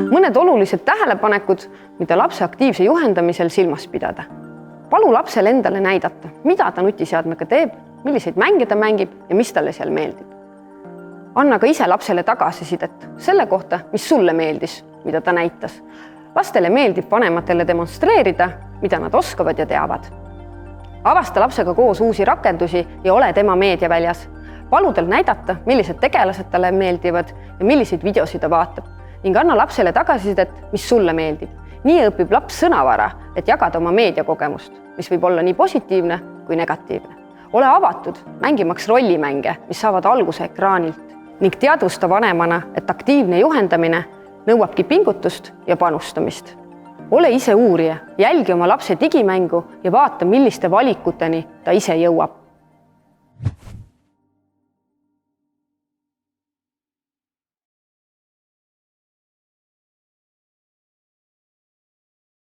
Mõned olulised tähelepanekud, mida lapse aktiivse juhendamisel silmas pidada. Palu lapsel endale näidata, mida ta nutiseadmega teeb, milliseid mänge ta mängib ja mis talle seal meeldib. Anna ka ise lapsele tagasisidet selle kohta, mis sulle meeldis, mida ta näitas. Lastele meeldib vanematele demonstreerida, mida nad oskavad ja teavad. Avasta lapsega koos uusi rakendusi ja ole tema meediaväljas. Palu tal näidata, millised tegelased talle meeldivad ja milliseid videosid ta vaatab ning anna lapsele tagasisidet, mis sulle meeldib. Nii õpib laps sõnavara, et jagada oma meediakogemust, mis võib olla nii positiivne kui negatiivne. Ole avatud, mängimaks rollimänge, mis saavad alguse ekraanilt ning teadvusta vanemana, et aktiivne juhendamine nõuabki pingutust ja panustamist. Ole ise uurija, jälgi oma lapse digimängu ja vaata, milliste valikuteni ta ise jõuab.